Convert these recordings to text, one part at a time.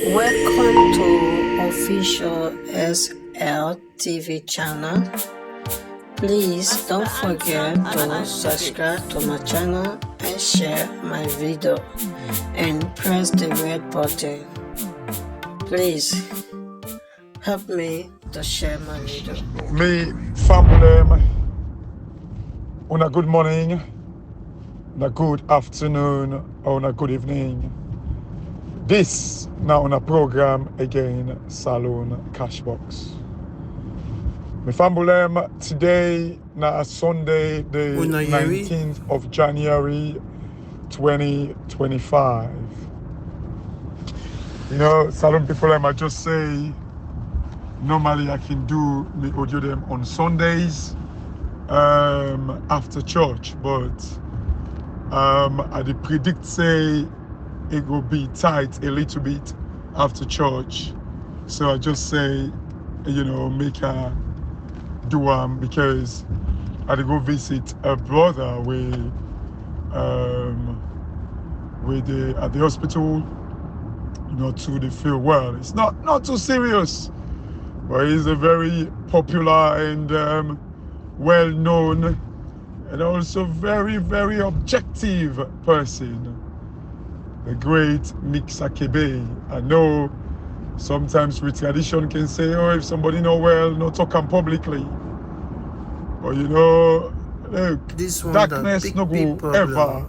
Welcome to official SL TV channel. Please don't forget to subscribe to my channel and share my video and press the red button. Please help me to share my video. Me family, on a good morning, on a good afternoon, or on a good evening. This now on a program again, Salon Cashbox. Me family, today na Sunday, the 19th of January 2025. You know, Salon people, I just say, normally I can do me audio them on Sundays after church, but I did predict say it will be tight a little bit after church, so I just say, you know, make a do because I did go visit a brother at the hospital, you know, to the feel well. It's not too serious, but he's a very popular and well-known and also very, very objective person, the great Mixa Kebe. I know sometimes with tradition can say, oh, if somebody not well, not talking publicly. But you know, look, darkness no go ever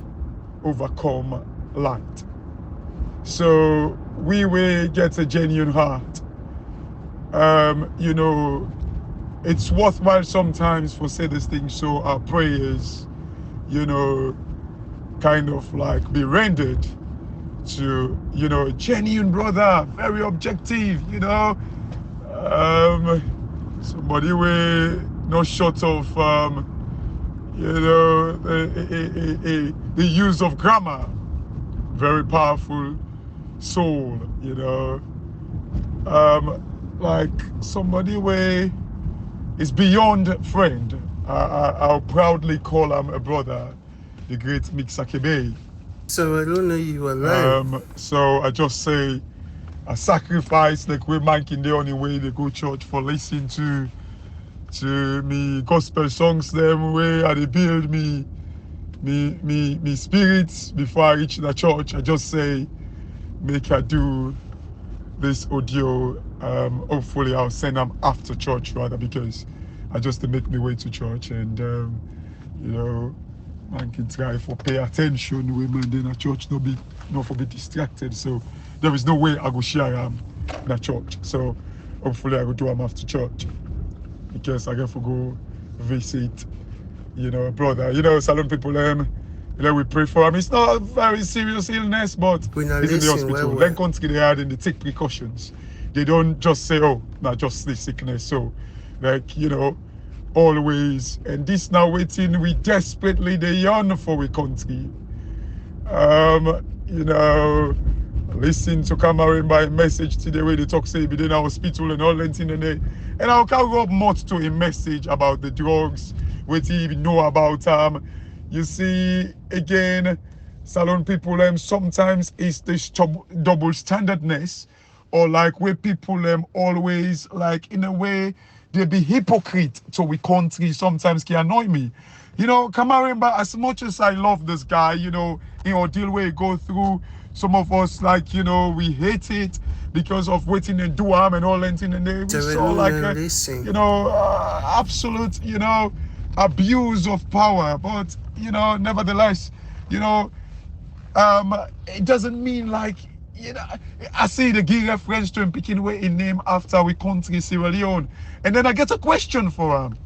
overcome light. So we will get a genuine heart. You know, it's worthwhile sometimes for say this thing, so our prayers, you know, kind of like be rendered to, you know, a genuine brother, very objective, you know, somebody with no short of, you know, the use of grammar, very powerful soul, you know, like somebody where is beyond friend. I'll proudly call him a brother, the great Mixa Kebe. So I don't know you alive. So I just say a sacrifice like we man in the only way they go church for listening to me gospel songs them way I they build me spirits before I reach the church. I just say make I do this audio. Hopefully I'll send them after church rather, because I just to make me way to church, and you know, man can try for pay attention women in a church, not for be distracted. So there is no way I go share in a church. So hopefully I will do them after church, because I get to go visit, you know, a brother. You know, Salon people, you know, we pray for him. It's not a very serious illness, but he's in the hospital. Then country they had and they take precautions. They don't just say, oh, not just this sickness. So, like, you know, always. And this now waiting, we desperately they yearn for we country. You know, listen to Cameron by message today where they talk say be in our hospital and all that thing, and I'll carry up much to a message about the drugs, what he even know about you see again, Salon people sometimes it's this double standardness, or like where people always like in a way they be hypocrite to we country sometimes can annoy me. You know, Kamaremba, as much as I love this guy, you know, in ordeal way go through, some of us like, you know, we hate it because of waiting and do harm and all that, and we saw like you know, absolute, you know, abuse of power. But you know, nevertheless, you know, it doesn't mean like, you know, I see the give reference to him picking away a name after we country Sierra Leone, and then I get a question for him.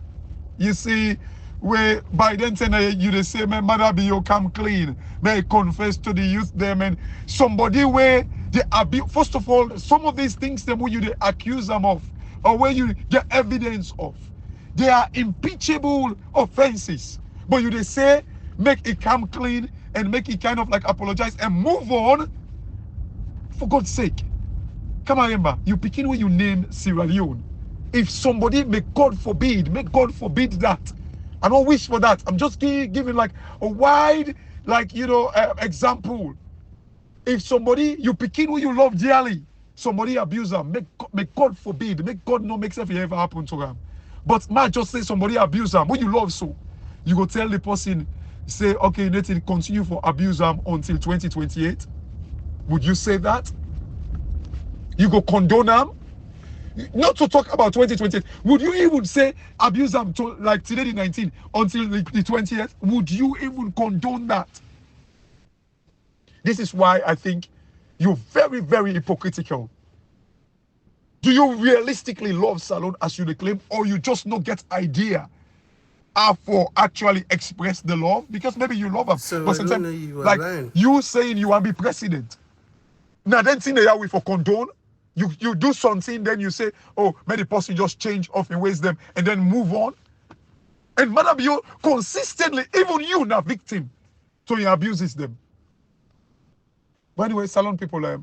You see, where by then you the say, man, mother be you come clean, may confess to the youth them, and somebody where they abuse. First of all, some of these things them where you they accuse them of, or where you get evidence of, they are impeachable offenses. But you they say make it come clean and make it kind of like apologize and move on. For God's sake, come on, remember, you picking where you name Sierra Leone. If somebody, may God forbid that. I don't wish for that. I'm just giving like a wide, like, you know, example. If somebody, you picking who you love dearly, somebody abuse them, make God forbid, make God not make something ever happen to them. But man just say somebody abuse them, when you love so, you go tell the person, say, okay, you need to continue for abuse them until 2028. Would you say that? You go condone them? Not to talk about 2028. Would you even say abuse them to like today the 19th until the 20th? Would you even condone that? This is why I think you're very, very hypocritical. Do you realistically love Salone as you claim, or you just not get idea how for actually express the love? Because maybe you love him, So but I don't know sometimes you are like lying. you saying you want to be president. Now then thing they are with for condone. You do something, then you say, oh, may the person just change off in wisdom and then move on. And madam, you consistently, even you now victim, so he abuses them. By the way, Salon people, I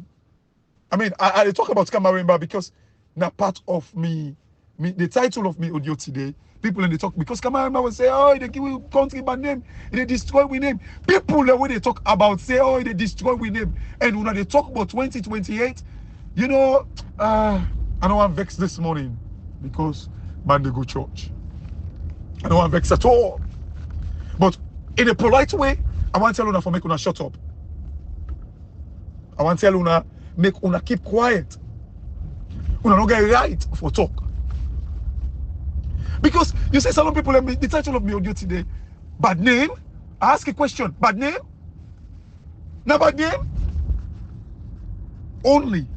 mean, I talk about Kamarimba because now part of me, the title of me audio today, people in the talk, because Kamarimba will say, oh, they give we country by name, they destroy we name. People when they talk about say, oh, they destroy we name. And when they talk about 2028, you know, I don't want to vex this morning because man, they go church. I don't want to vex at all. But in a polite way, I want to tell Una for make Una shut up. I want to tell Una, make Una keep quiet. Una not get right for talk. Because you say some people, the title of me audio today, bad name. I ask a question, bad name? Now bad name? Only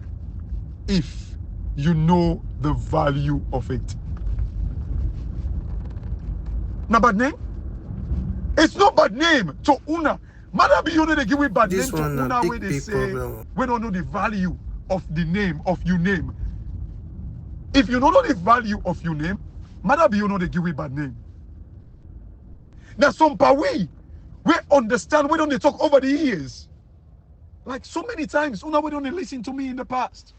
if you know the value of it. Now bad name? It's not bad name to Una. Mother be you know they give me bad This name to Una where they say problem. we don't know the value of the name of your name. If you don't know the value of your name, mother be you know they give me bad name. Now some pa we understand, we don't talk over the years. Like so many times, Una we don't listen to me in the past.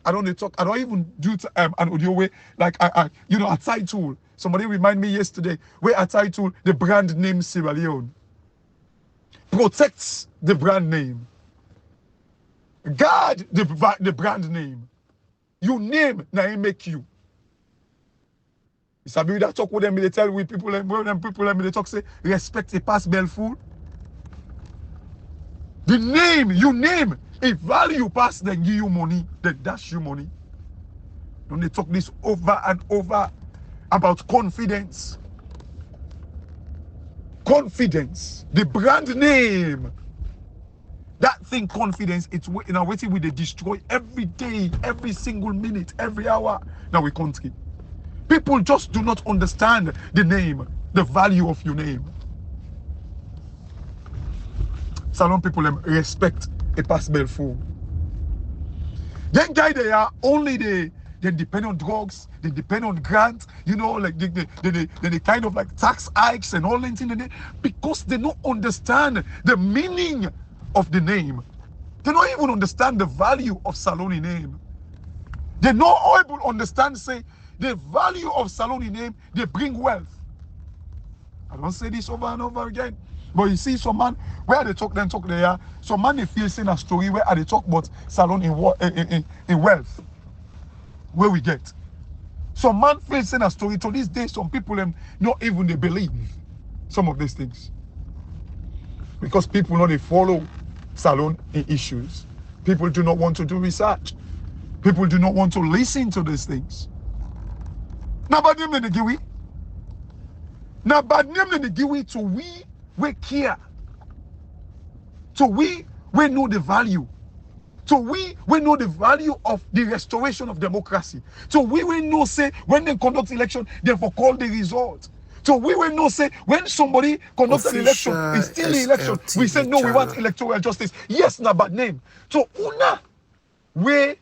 I don't talk, I don't even do an audio way like I you know a title. Somebody remind me yesterday where a title the brand name Sierra Leone protects the brand name. Guard the brand name. You name now he make you. You sabi that talk with them, they tell with people they talk say respect the past bell food. The name, you name, if value pass then give you money, then dash you money. Don't they talk this over and over about confidence? Confidence, the brand name. That thing, confidence, it's in a waiting we they destroy every day, every single minute, every hour. Now we country. People just do not understand the name, the value of your name. Salon people respect a past bell fool. Then guy they are only they depend on drugs, they depend on grants, you know, like they kind of like tax hikes and all that thing, because they don't understand the meaning of the name. They don't even understand the value of Saloni name. They not able understand, say, the value of Saloni name, they bring wealth. I don't say this over and over again. But you see some man, where they talk there, some man they feel saying a story where they talk about Salon in wealth. Where we get. Some man feels saying a story. To this day, some people not even they believe some of these things. Because people know they follow Salon in issues. People do not want to do research. People do not want to listen to these things. Now bad name they give we. Now bad name they give we to we care. To we know the value. So we know the value of the restoration of democracy. So we will know, say, when they conduct election, they for call the result. So we will know, say, when somebody conducts an election, it's still the election, we say, no, we want electoral justice. Yes, na bad name. So Una, where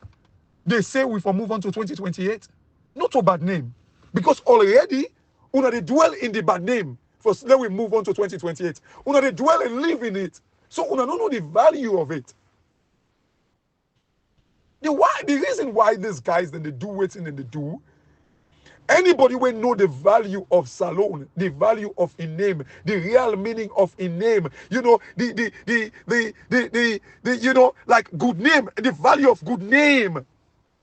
they say we for move on to 2028, not a bad name. Because already, Una they dwell in the bad name. First, then we move on to 2028. Una they dwell and live in it. So Una don't know the value of it. The reason why these guys then they do waiting and they do, Anybody will know the value of salon, the value of a name, the real meaning of a name. You know, you know, like good name, the value of good name.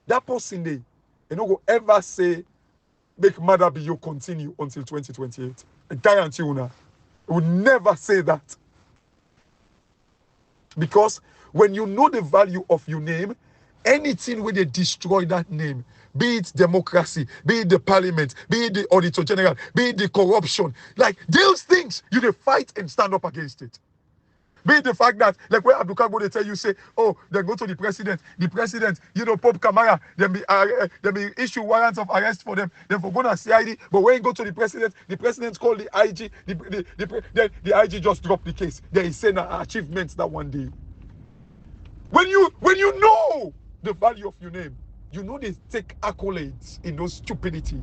That person they, you know, go ever say, make mother be you continue until 2028. I guarantee you now. It would never say that. Because when you know the value of your name, anything where they destroy that name, be it democracy, be it the parliament, be it the auditor general, be it the corruption, like those things, you they fight and stand up against it. Be it the fact that, like where Abdul Kagbo, they tell you, say, oh, they go to the president, you know, Pope Kamara, they be issue warrants of arrest for them, then for going to CID, but when you go to the president called the IG, the IG just dropped the case. They say achievements that one day. When you know the value of your name, you know they take accolades in those stupidity.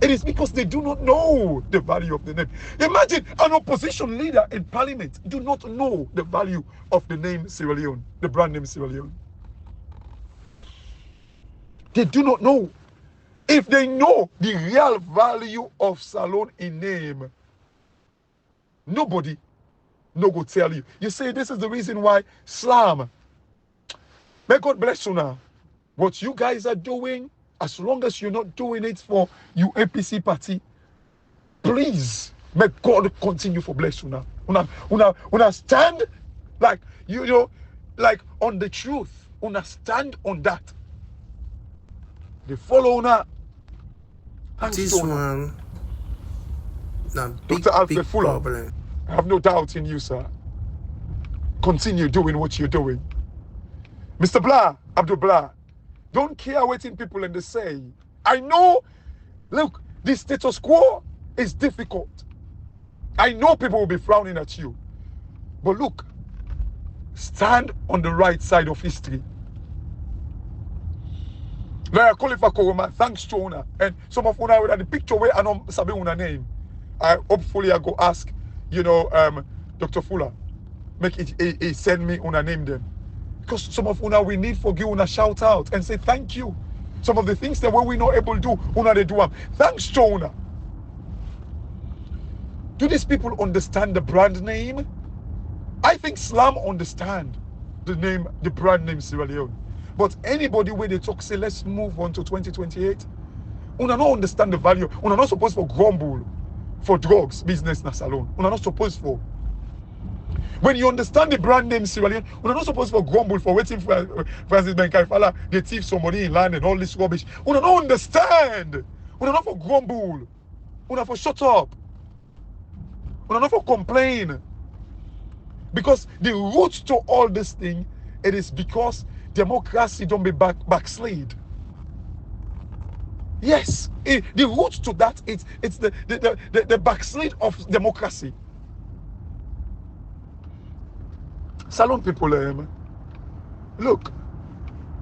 It is because they do not know the value of the name. Imagine an opposition leader in parliament do not know the value of the name Sierra Leone, the brand name Sierra Leone. They do not know. If they know the real value of Salon in name, nobody no go tell you. You say this is the reason why Slam. May God bless you now. What you guys are doing, as long as you're not doing it for your APC party, please, may God continue for bless you now. Una stand like, you know, like on the truth. Una stand on that. They follow una. This one, now Dr. Alfred big Fuller, problem. I have no doubt in you, sir. Continue doing what you're doing. Mr. Blah, Abdul Blah, don't care what people and they say. I know, look, the status quo is difficult. I know people will be frowning at you. But look, stand on the right side of history. Like I call it for Koroma, thanks to Una. And some of Una with the picture where I don't sabi Una name. Hopefully I go ask, you know, Dr. Fuller, make it send me Una name them. Because some of Una we need for give Una shout out and say thank you. Some of the things that we're not able to do, Una they do them. Thanks to Una. Do these people understand the brand name? I think Slam understand the name, the brand name Sierra Leone. But anybody where they talk, say, let's move on to 2028, Una not understand the value. Una not supposed for grumble for drugs, business, na salon. Una not supposed for. When you understand the brand name Sierra Leone, Una not supposed for grumble for waiting for Francis Benkaifala, they thief somebody in land and all this rubbish. Una not understand. Una not for grumble. Una for shut up. Una not for complain. Because the root to all this thing, it is because democracy don't be backslid. Yes, the root to that, it's the backslid of democracy. Salon people, look,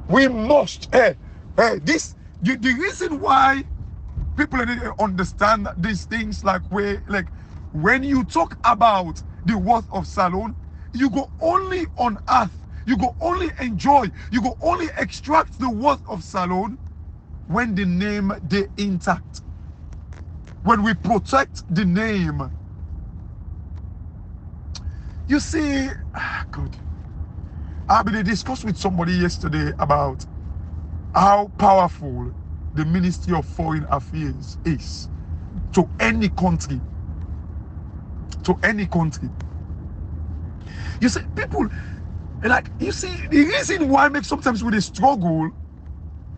we must, the reason why people understand these things, like when you talk about the worth of Salon, you go only on earth, you go only enjoy, you go only extract the worth of Salon when the name they intact, when we protect the name. You see, God, I've been discussing with somebody yesterday about how powerful the Ministry of Foreign Affairs is to any country. To any country. You see, people, like, you see, the reason why I make sometimes with a struggle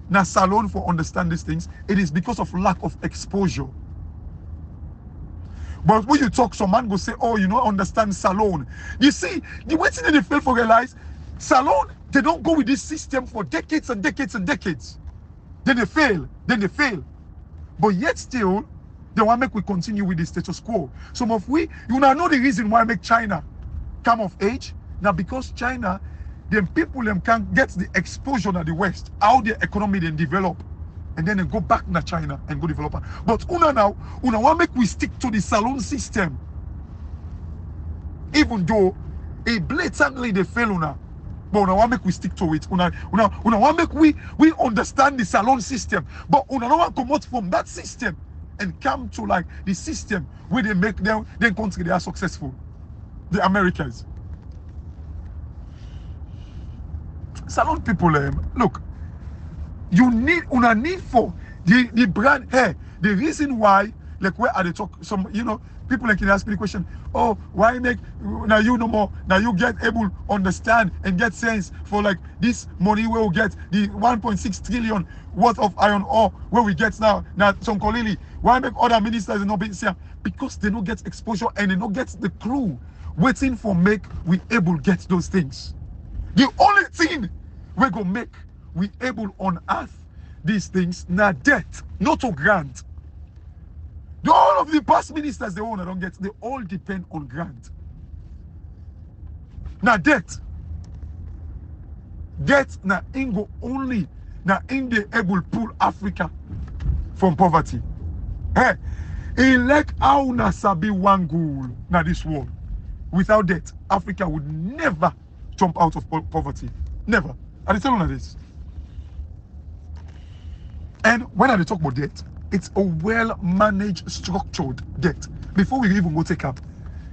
na Salon for understand these things, it is because of lack of exposure. But when you talk, some man go say, oh, you don't understand Salon. You see, the way they fail for realize, Salon, they don't go with this system for decades and decades and decades. Then they fail. But yet still, they want to make we continue with the status quo. Some of we, you know the reason why I make China come of age? Now because China, them people them can get the exposure to the West, how their economy then develop. And then they go back to China and go develop. But Una now, Una want make we stick to the Salon system. Even though it blatantly they fail Una. But una want make we stick to it. Una want make we understand the salon system. But una don't want to come out from that system and come to like the system where they make them country they are successful. The Americans. Salon people, look, you need for the brand. Hey, the reason why, like where are they talk some, people like can ask me the question, oh, why make now you no more, now you get able understand and get sense for like this money where we get the 1.6 trillion worth of iron ore where we get now some Kolili. Why make other ministers not be here? Because they don't get exposure and they don't get the clue waiting for make we able get those things. The only thing we go make we able on earth these things now debt, not to grant. All of the past ministers they don't get, they all depend on grant. Now debt now ingo only now in the able pull Africa from poverty. Hey, in like how na sabi one goal now this world. Without debt, Africa would never jump out of poverty. Never. I tell you this. And when I talk about debt, it's a well-managed, structured debt. Before we even go take up.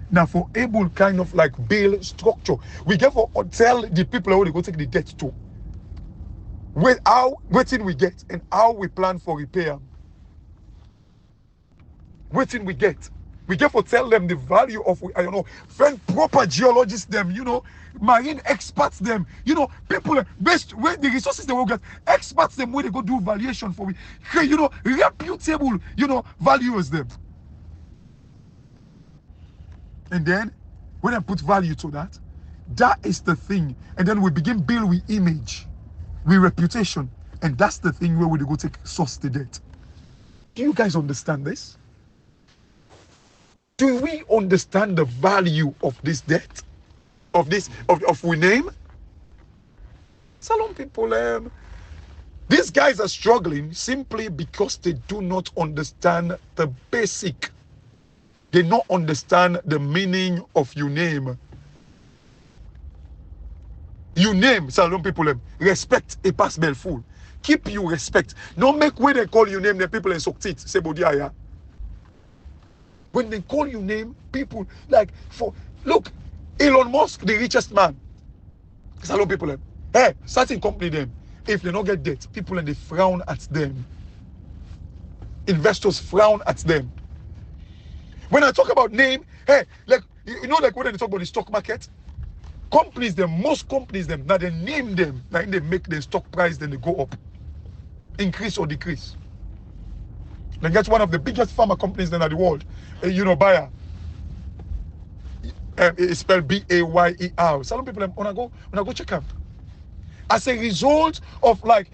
Now for able kind of like bail structure, we get for tell the people how they go take the debt to. Waiting we get and how we plan for repair. Waiting we get. We get for tell them the value of, I don't know, find proper geologists them, marine experts them, people based where the resources they will get, experts them where they go do valuation for we, reputable, values them. And then when I put value to that, that is the thing. And then we begin build with image, with reputation, and that's the thing where we go take source the debt. Do you guys understand this? Do we understand the value of this debt? Of we name? Salon people, these guys are struggling simply because they do not understand the basic. They don't understand the meaning of your name. You name, Salon people, respect a pass bell full. Keep you respect. Don't make when they call you name, the people in Soktit, say Bodiaya. When they call you name, people like look, Elon Musk, the richest man. Salon people, hey, certain company them, if they don't get debt, people and they frown at them. Investors frown at them. When I talk about name, hey, like like when they talk about the stock market, companies them, most companies them, now they name them, now they make the stock price, then they go up, increase or decrease. Then get one of the biggest pharma companies in the world, Bayer. It's spelled B-A-Y-E-R. Some people wanna go check out. As a result of like,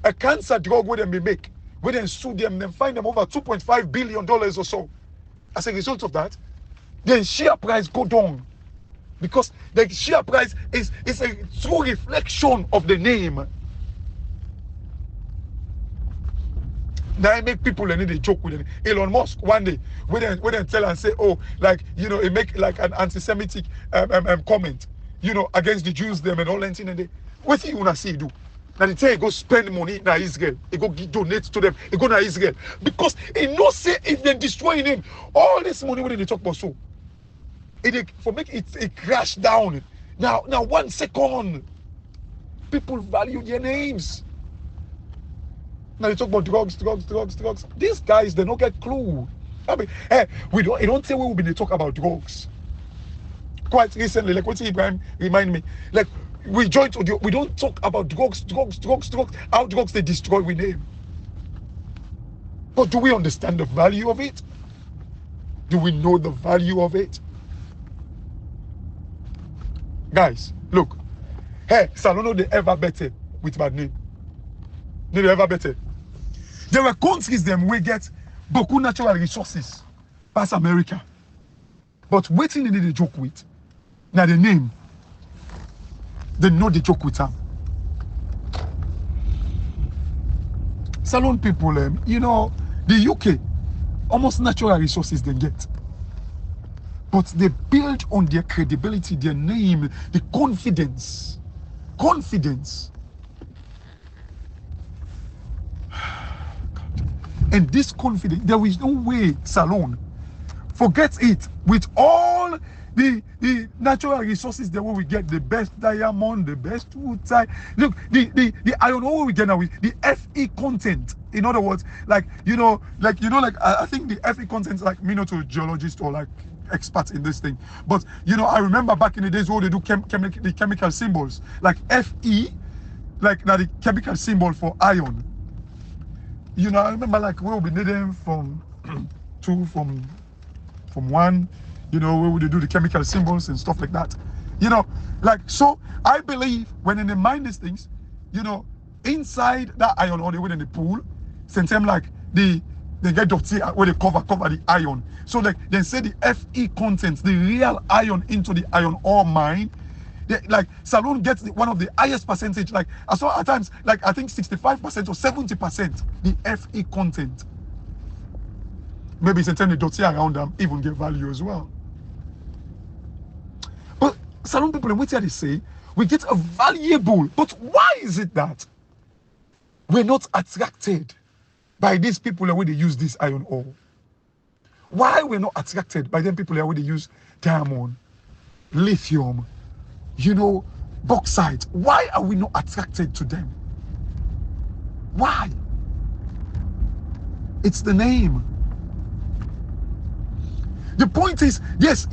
a cancer drug where they make, where they sue them, then find them over $2.5 billion or so. As a result of that, then share price go down. Because the share price is a true reflection of the name. Now I make people and they joke with it. Elon Musk one day when they tell and say, oh, like it make like an anti-Semitic comment, against the Jews them and all that thing, and they what do you wanna see do? Now they tell you go spend money in Israel, he go donate to them, he go to Israel because he no say if they destroy him, all this money when they talk about so it for make it crash down. Now 1 second, people value their names. Now they talk about drugs. These guys, they don't get clue. I mean, hey, we don't say when we talk about drugs. Quite recently, like what Ibrahim remind me, like we don't talk about drugs, how drugs they destroy we name. But do we understand the value of it? Do we know the value of it? Guys, look. Hey, Salono they ever better with bad name. They ever better. There were countries them we get beaucoup natural resources past America. But waiting they need to joke with. Now the name. They know they joke with them. Salon people, the UK, almost natural resources they get. But they build on their credibility, their name, the confidence confidence. And this confidence, there is no way, Salon, forget it, with all the natural resources that we get, the best diamond, the best wood type. Look, the iron ore we get now is the Fe content. In other words, like I think the Fe content is like me not a geologist or like expert in this thing, but I remember back in the days where they do the chemical symbols, like Fe, like now the chemical symbol for iron. I remember like we'll be needing from two from one, where would they do the chemical symbols and stuff like that. So I believe when in the mind these things, inside that iron or they within the pool, sometimes like they get dirty where they cover the iron. So like they say the Fe content, the real iron into the iron ore mine. Like Salon gets one of the highest percentage, like I saw at times, like I think 65% or 70% the Fe content. Maybe sometimes the dirty around them even get value as well. But Salon people, what they say, we get a valuable, but why is it that we're not attracted by these people where they use this iron ore? Why we're not attracted by them people where they use diamond, lithium, bauxite? Why are we not attracted to them? Why? It's the name. The point is, yes,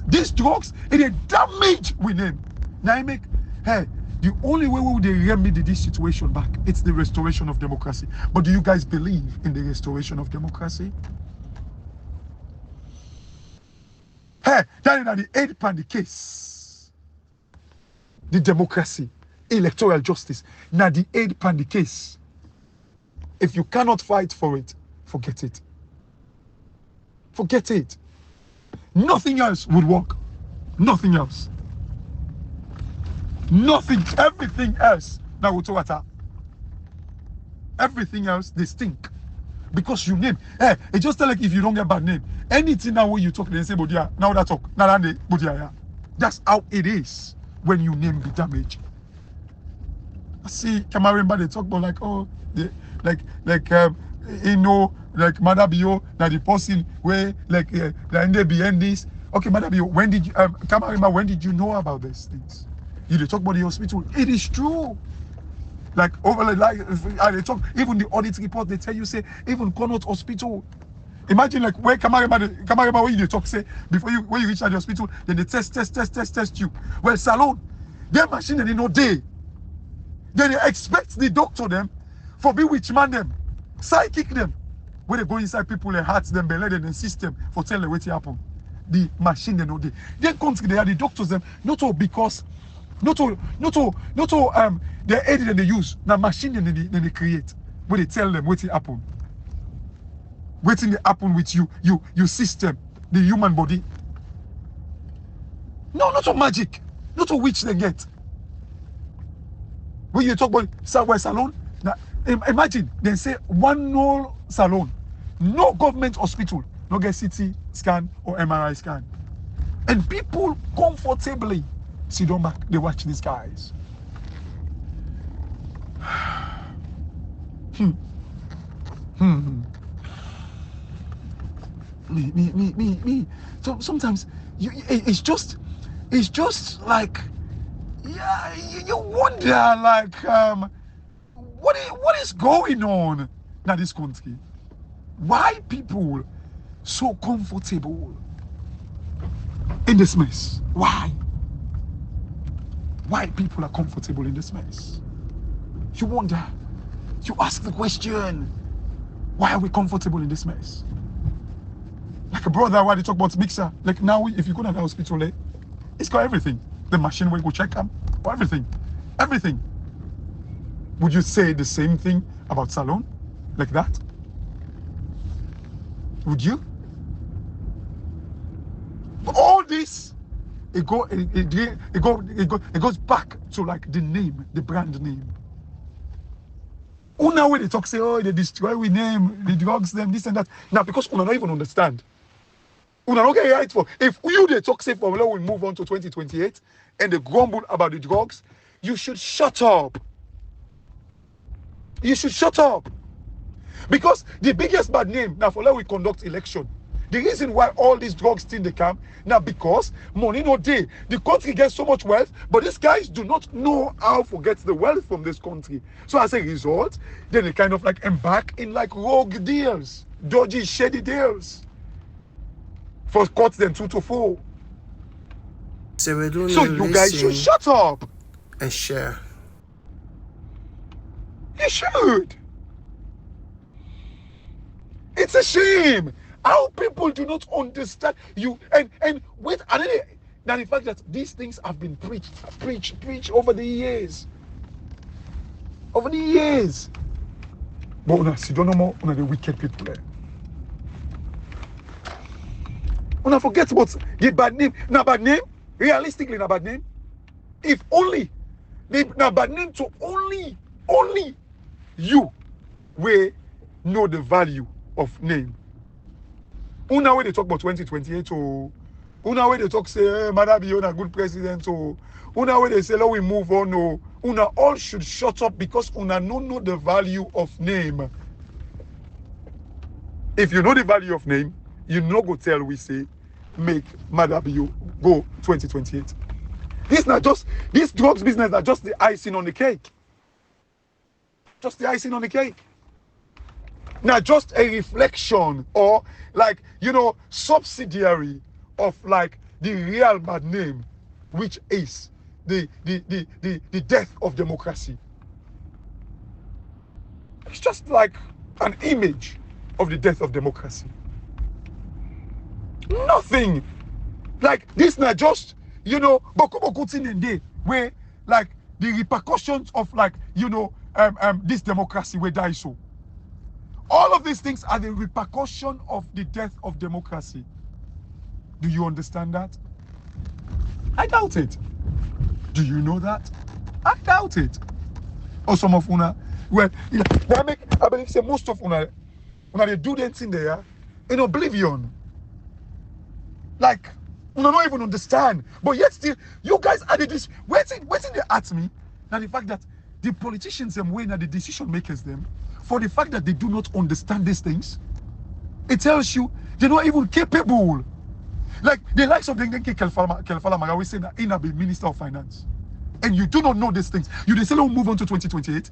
these drugs, it damage we name. Now I make, the only way we would remedy this situation back, it's the restoration of democracy. But do you guys believe in the restoration of democracy? That is the 8th pan the case. The democracy, electoral justice. Now the 8th pan the case. If you cannot fight for it, forget it. Forget it. Nothing else would work. Nothing else. Nothing. Everything else. Now we'll talk about everything else, they stink. Because you name. It's just like if you don't get bad name. Anything now when you talk, they say, Bodia, now that talk. Now they Bodia. That's how it is when you name the damage. I see Cameroon, they talk about like, oh, they, like Madabio, now the person where like they behind this. Okay, Madabio, when did you Cameroon, when did you know about these things? You they talk about the hospital. It is true. Like over like they talk, even the audit report, they tell you say even Connaught Hospital. Imagine like where Cameroon where you talk say before you when you reach at the hospital, then they test you. Well, Salon, their machine they no day. Then they expect the doctor them for bewitch man them, psychic them. When they go inside people and hearts them, belay them and system for tell them what happen. The machine they know they. Then country they are the doctors them not all because not all the aid that they use, the machine that they create, where they tell them what happen. Waiting to happen with your system, the human body. No, not a magic, not a witch they get. When you talk about Southwest Salon, now imagine they say one no salon, no government hospital, no get CT scan or MRI scan, and people comfortably sit down back, they watch these guys. Me. So sometimes it's just like, yeah, you wonder like what is going on in this country? Why people so comfortable in this mess? Why people are comfortable in this mess? You wonder. You ask the question, why are we comfortable in this mess? Like a brother, why they talk about mixer? Like now, if you go to the hospital, it's got everything. The machine will go check them, or everything. Everything. Would you say the same thing about Salon? Like that? Would you? All this, it goes back to like the name, the brand name. Una when they talk, say, oh, they destroy we name, the drugs, them, this and that. Now, because Una don't even understand. Una don't get it right for. If you they talk, say, for we move on to 2028, and they grumble about the drugs, you should shut up. You should shut up. Because the biggest bad name, now for let we conduct election. The reason why all these drugs still they come, now because money no day. The country gets so much wealth, but these guys do not know how to get the wealth from this country. So as a result, then they kind of like embark in like rogue deals, dodgy, shady deals. For cuts them 2 to 4. So we don't So you guys should listen shut up. and share. You should. It's a shame how people do not understand you and wait and then now the fact that these things have been preached over the years. Over the years. But una see don't know more una the wicked people there. Una forget about the bad name. Now bad name, realistically na bad name. If only na bad name to only you will know the value of name. Una way they talk about 2028 oh, una way they talk say Madam be a good president oh, una way they say let we move on oh, una all should shut up because una don't know the value of name. If you know the value of name, you no go tell we say make Madam be go 2028. This not just this drugs business are just the icing on the cake. Just the icing on the cake. Now just a reflection or like subsidiary of like the real bad name, which is the death of democracy. It's just like an image of the death of democracy. Nothing like this not just boku thing in day where like the repercussions of like this democracy will die so. All of these things are the repercussion of the death of democracy. Do you understand that? I doubt it. Do you know that? I doubt it. Or some of una, well, I believe say most of una they do that thing there in oblivion. Like, una don't even understand. But yet still, you guys added this. Waiting they at me. Now the fact that the politicians them way now the decision makers them. For the fact that they do not understand these things, it tells you they're not even capable. Like the likes of the Kelfala Magawi say that Ina be Minister of Finance. And you do not know these things. You they say we'll move on to 2028.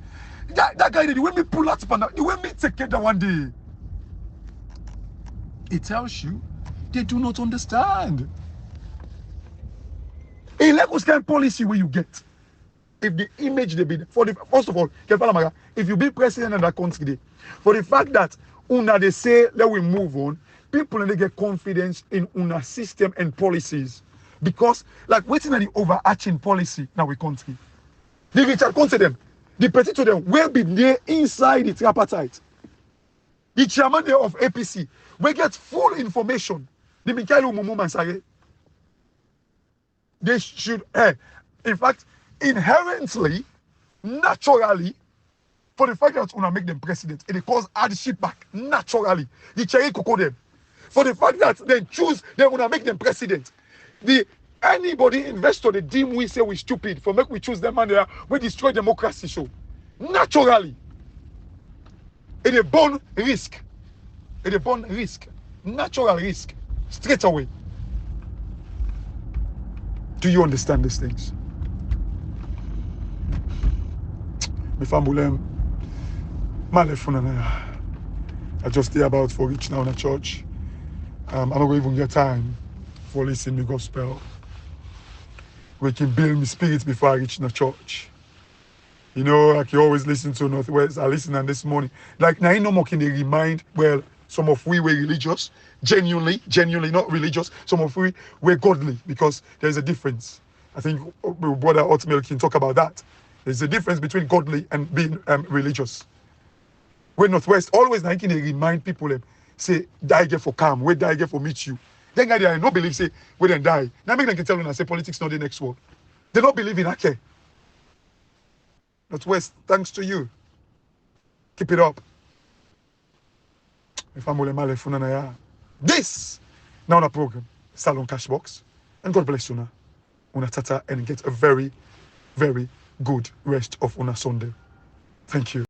That guy, the way me pull out, the way me take it one day. It tells you they do not understand. A Lagos kind policy where you get. If the image they be for the first of all, if you be president of that country, for the fact that una they say let we move on, people and they get confidence in una system and policies because like waiting at the overarching policy now we country. The Richard Conte them, the petty to them will be there inside the tripartite. The chairman there of APC will get full information. The Mikhail Umumu Mansare. They should, in fact, inherently, naturally, for the fact that it's going to make them president, it cause hardship back, naturally. The cherry cocoa them. For the fact that they choose, they're going to make them president. Anybody investor, the deem we say we stupid, for make we choose them and we destroy democracy, so. Naturally. It a born risk. It a born risk. Natural risk. Straight away. Do you understand these things? My family, I just hear about for reach now in a church. I'm not going to even get time for listening to the gospel. We can build my spirit before I reach the church. You know, like you always listen to Northwest. I listened on this morning. Like now, no more can they remind, well, some of we were religious, genuinely not religious. Some of we were godly because there's a difference. I think Brother Hotmail can talk about that. There's a difference between godly and being religious. We're Northwest, always now can they remind people, say, die get for calm, where die get for meet you. Then I no believe, say, we then die. Now make them can tell you, say, politics not the next world. They don't believe in okay. Northwest, thanks to you. Keep it up. This now on a program, Salon Cashbox, and God bless you now. Una tata and get a very, very good rest of una Sunday. Thank you.